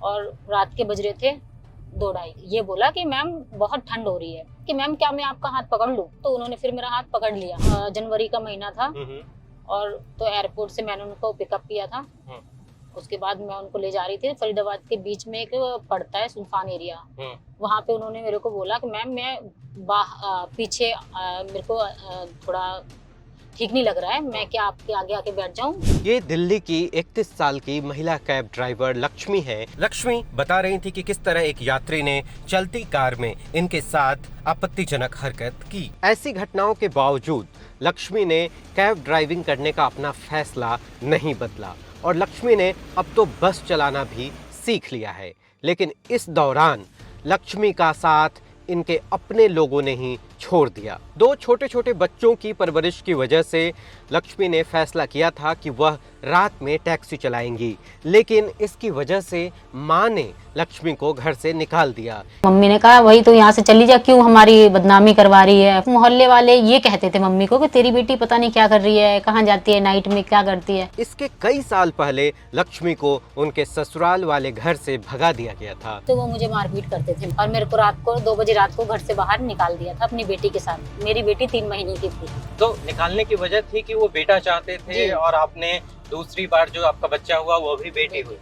और रात के बज रहे थे 2-2:30। ये बोला कि मैम बहुत ठंड हो रही है, कि मैम क्या मैं आपका हाथ पकड़ लूं? तो उन्होंने फिर मेरा हाथ पकड़ लिया। जनवरी का महीना था और तो एयरपोर्ट से मैंने उनको पिकअप किया था। उसके बाद मैं उनको ले जा रही थी फरीदाबाद के बीच में, एक पड़ता है सुनसान एरिया, वहाँ पे उन्होंने मेरे को बोला कि मैम मैं पीछे मेरे को थोड़ा ठीक नहीं लग रहा है, मैं क्या आपके आगे आके बैठ जाऊं? ये दिल्ली की 31 साल की महिला कैब ड्राइवर लक्ष्मी है। लक्ष्मी बता रही थी कि किस तरह एक यात्री ने चलती कार में इनके साथ आपत्तिजनक हरकत की। ऐसी घटनाओं के बावजूद लक्ष्मी ने कैब ड्राइविंग करने का अपना फैसला नहीं बदला और लक्ष्मी ने अब तो बस चलाना भी सीख लिया है। लेकिन इस दौरान लक्ष्मी का साथ इनके अपने लोगों ने ही छोड़ दिया। 2 छोटे छोटे बच्चों की परवरिश की वजह से लक्ष्मी ने फैसला किया था कि वह रात में टैक्सी चलाएंगी, लेकिन इसकी वजह से माँ ने लक्ष्मी को घर से निकाल दिया। मम्मी ने कहा वही तो यहाँ से चली जा, क्यों हमारी बदनामी करवा रही है? मोहल्ले वाले ये कहते थे मम्मी को कि तेरी बेटी पता नहीं क्या कर रही है, कहाँ जाती है, नाइट में क्या करती है। इसके कई साल पहले लक्ष्मी को उनके ससुराल वाले घर से भगा दिया गया था। तो वो मुझे मारपीट करते थे और मेरे को रात को 2 बजे रात को घर से बाहर निकाल दिया था अपनी बेटी के साथ। मेरी बेटी 3 महीने की थी। तो निकालने की वजह थी कि वो बेटा चाहते थे और आपने दूसरी बार जो आपका बच्चा हुआ वो भी बेटी हुई,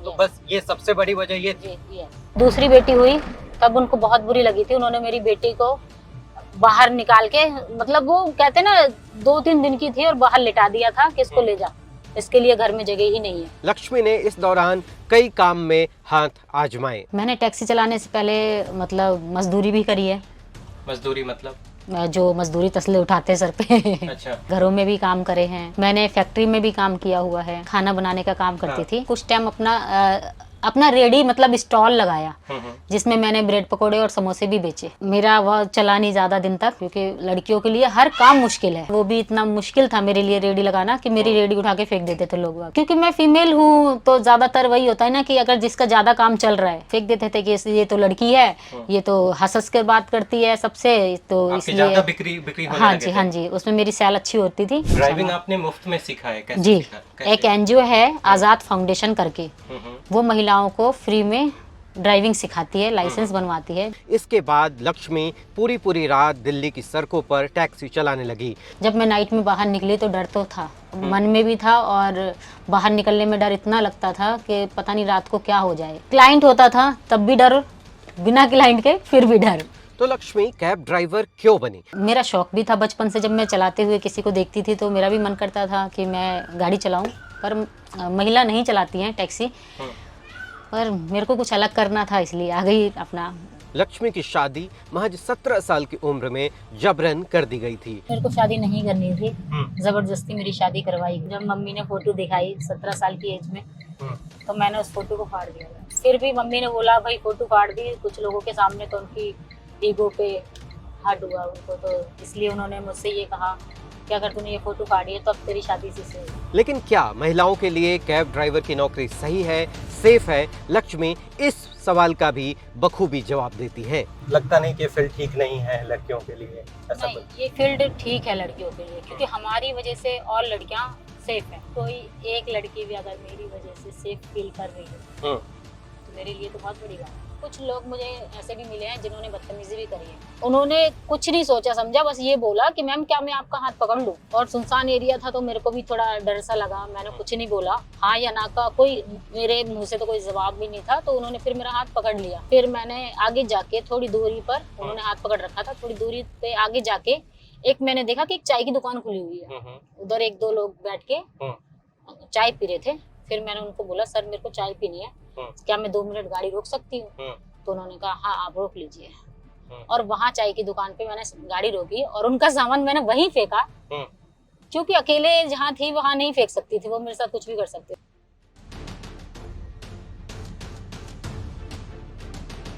तो बस ये सबसे बड़ी वजह ये थी। दूसरी बेटी हुई तब उनको बहुत बुरी लगी थी, उन्होंने मेरी बेटी को बाहर निकाल के, मतलब वो कहते ना 2-3 दिन की थी और बाहर लिटा दिया था कि इसको ले जा, इसके लिए घर में जगह ही नहीं है। लक्ष्मी ने इस दौरान कई काम में हाथ आजमाए। मैंने टैक्सी चलाने से पहले मतलब मजदूरी भी करी है। मजदूरी मतलब? जो मजदूरी तसले उठाते सर पे। अच्छा। घरों में भी काम करे हैं, मैंने फैक्ट्री में भी काम किया हुआ है, खाना बनाने का काम करती थी। कुछ टाइम अपना रेडी मतलब स्टॉल लगाया जिसमें मैंने ब्रेड पकोड़े और समोसे भी बेचे। मेरा वह चला नहीं ज्यादा दिन तक, क्योंकि लड़कियों के लिए हर काम मुश्किल है। वो भी इतना मुश्किल था मेरे लिए रेडी लगाना कि मेरी रेडी उठा के फेंक देते थे लोग, क्योंकि मैं फीमेल हूँ तो ज्यादातर वही होता है ना कि अगर जिसका ज्यादा काम चल रहा है फेंक देते थे कि ये तो लड़की है, ये तो हंस के बात करती है सबसे, तो इसलिए बिक्री हाँ जी उसमें मेरी सेल अच्छी होती थी। ड्राइविंग आपने मुफ्त में सीखा है? कैसे जी सीखा? एक एनजीओ है आजाद फाउंडेशन करके, वो महिलाओं को फ्री में ड्राइविंग सिखाती है, लाइसेंस बनवाती है। इसके बाद लक्ष्मी पूरी रात दिल्ली की सड़कों पर टैक्सी चलाने लगी। जब मैं नाइट में बाहर निकली तो डर तो था, मन में भी था, और बाहर निकलने में डर इतना लगता था कि पता नहीं रात को क्या हो जाए। क्लाइंट होता था तब भी डर, बिना क्लाइंट के फिर भी डर। तो लक्ष्मी कैब ड्राइवर क्यों बनी? मेरा शौक भी था बचपन से। जब मैं चलाते हुए किसी को देखती थी तो मेरा भी मन करता था कि मैं गाड़ी चलाऊं, पर महिला नहीं चलाती हैं टैक्सी, पर मेरे को कुछ अलग करना था, इसलिए आ गई अपना। लक्ष्मी की शादी महज 17 साल की उम्र में जबरन कर दी गई थी। मेरे को शादी नहीं करनी थी, जबरदस्ती मेरी शादी करवाई। जब मम्मी ने फोटो दिखाई 17 साल की एज में, तो मैंने उस फोटो को फाड़ दिया। फिर भी मम्मी ने बोला भाई फोटो फाड़ दी कुछ लोगों के सामने तो उनकी ईगो पे हट हुआ उनको, तो इसलिए उन्होंने मुझसे ये कहा कि अगर तूने ये फोटो फाड़ी है तो अब तेरी शादी से। लेकिन क्या महिलाओं के लिए कैब ड्राइवर की नौकरी सही है, सेफ है? लक्ष्मी इस सवाल का भी बखूबी जवाब देती है। लगता नहीं कि फील्ड ठीक नहीं है लड़कियों के लिए? ऐसा नहीं, ये फील्ड ठीक है लड़कियों के लिए, क्योंकि हमारी वजह से और लड़कियां सेफ हैं। कोई एक लड़की भी अगर मेरी वजह से सेफ फील कर रही है तो मेरे लिए तो बहुत बड़ी बात है। कुछ लोग मुझे ऐसे भी मिले हैं जिन्होंने बदतमीजी भी करी है। उन्होंने कुछ नहीं सोचा समझा, बस ये बोला कि मैम क्या मैं आपका हाथ पकड़ लूं? और सुनसान एरिया था तो मेरे को भी थोड़ा डर सा लगा, मैंने कुछ नहीं बोला, हाँ या ना का कोई मेरे मुंह से तो कोई जवाब भी नहीं था। तो उन्होंने फिर मेरा हाथ पकड़ लिया। फिर मैंने आगे जाके थोड़ी दूरी पर, उन्होंने हाथ पकड़ रखा था, थोड़ी दूरी पे आगे जाके एक मैंने देखा कि एक चाय की दुकान खुली हुई है, उधर 1-2 लोग बैठ के चाय पी रहे थे। फिर मैंने उनको बोला सर मेरे को चाय पीनी है, क्या मैं 2 मिनट गाड़ी रोक सकती हूँ? तो उन्होंने कहा हाँ आप रोक लीजिए। और वहाँ चाय की दुकान पे मैंने गाड़ी रोकी और उनका सामान मैंने वहीं फेंका, क्योंकि अकेले जहाँ थी वहाँ नहीं फेंक सकती थी, वो मेरे साथ कुछ भी कर सकते।